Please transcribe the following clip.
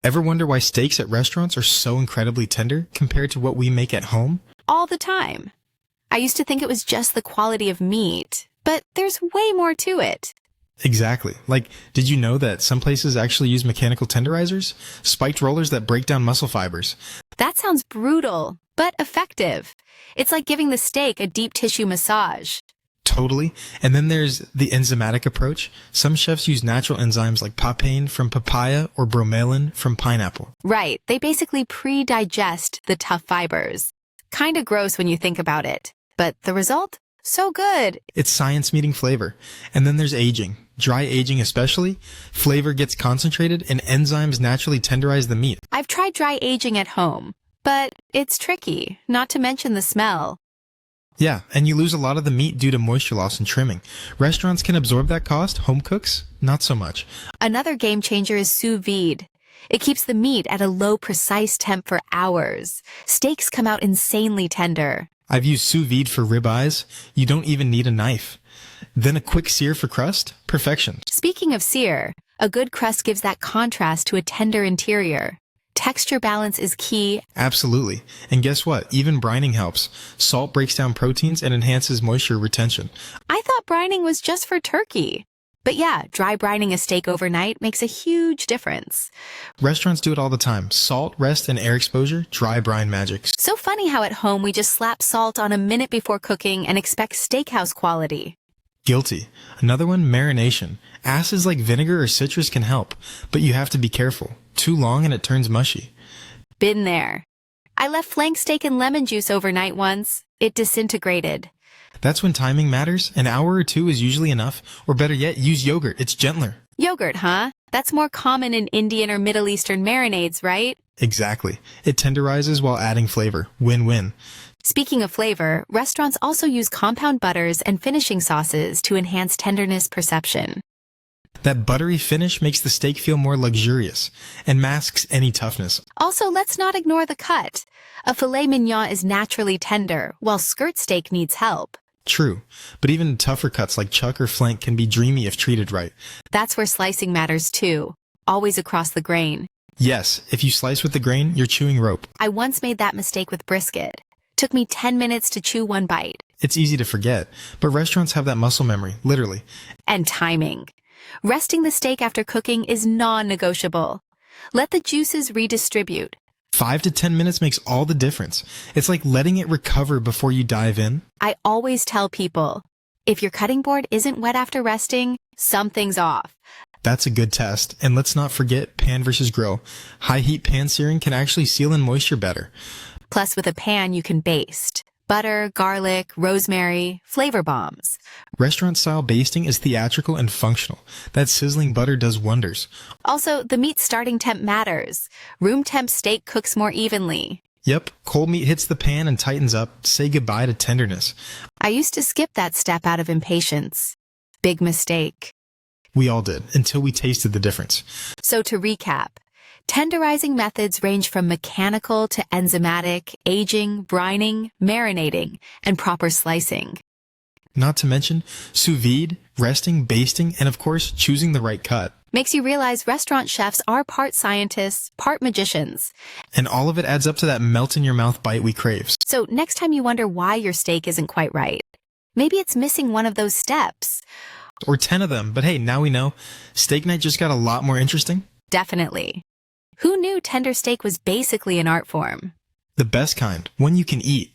Ever wonder why steaks at restaurants are so incredibly tender compared to what we make at home? All the time. I used to think it was just the quality of meat, but there's way more to it. Exactly. Like, did you know that some places actually use mechanical tenderizers? Spiked rollers that break down muscle fibers. That sounds brutal, but effective. It's like giving the steak a deep tissue massage. Totally. And then there's the enzymatic approach. Some chefs use natural enzymes like papain from papaya or bromelin from pineapple. Right, they basically pre-digest the tough fibers. Kinda gross when you think about it. But the result? So good. It's science meeting flavor. And then there's aging. Dry aging especially. Flavor gets concentrated and enzymes naturally tenderize the meat. I've tried dry aging at home, but it's tricky, not to mention the smell. Yeah, and you lose a lot of the meat due to moisture loss and trimming. Restaurants can absorb that cost, home cooks, not so much. Another game changer is sous vide. It keeps the meat at a low, precise temp for hours. Steaks come out insanely tender. I've used sous vide for ribeyes. You don't even need a knife. Then a quick sear for crust? Perfection. Speaking of sear, a good crust gives that contrast to a tender interior. Texture balance is key. Absolutely. And guess what? Even brining helps. Salt breaks down proteins and enhances moisture retention. I thought brining was just for turkey. But yeah, dry brining a steak overnight makes a huge difference. Restaurants do it all the time. Salt, rest, and air exposure, dry brine magic. So funny how at home we just slap salt on a minute before cooking and expect steakhouse quality. Guilty. Another one, marination. Acids like vinegar or citrus can help, but you have to be careful. Too long and it turns mushy. Been there. I left flank steak in lemon juice overnight once. It disintegrated. That's when timing matters. An hour or two is usually enough, or better yet, use yogurt. It's gentler. Yogurt, huh? That's more common in Indian or Middle Eastern marinades, right? Exactly. It tenderizes while adding flavor. Win-win. Speaking of flavor, restaurants also use compound butters and finishing sauces to enhance tenderness perception. That buttery finish makes the steak feel more luxurious and masks any toughness. Also, let's not ignore the cut. A filet mignon is naturally tender, while skirt steak needs help. True, but even tougher cuts like chuck or flank can be dreamy if treated right. That's where slicing matters too. Always across the grain. Yes, if you slice with the grain, you're chewing rope. I once made that mistake with brisket. Took me 10 minutes to chew one bite. It's easy to forget, but restaurants have that muscle memory, literally. And timing. Resting the steak after cooking is non-negotiable. Let the juices redistribute. 5 to 10 minutes makes all the difference. It's like letting it recover before you dive in. I always tell people, if your cutting board isn't wet after resting, something's off. That's a good test. And let's not forget pan versus grill. High heat pan searing can actually seal in moisture better. Plus, with a pan, you can baste. Butter, garlic, rosemary, flavor bombs. Restaurant-style basting is theatrical and functional. That sizzling butter does wonders. Also, the meat's starting temp matters. Room temp steak cooks more evenly. Yep, cold meat hits the pan and tightens up. Say goodbye to tenderness. I used to skip that step out of impatience. Big mistake. We all did, until we tasted the difference. So to recap, tenderizing methods range from mechanical to enzymatic, aging, brining, marinating, and proper slicing. Not to mention sous vide, resting, basting, and of course, choosing the right cut. Makes you realize restaurant chefs are part scientists, part magicians. And all of it adds up to that melt-in-your-mouth bite we crave. So next time you wonder why your steak isn't quite right, maybe it's missing one of those steps. Or 10 of them, but hey, now we know. Steak night just got a lot more interesting. Definitely. Who knew tender steak was basically an art form? The best kind, one you can eat.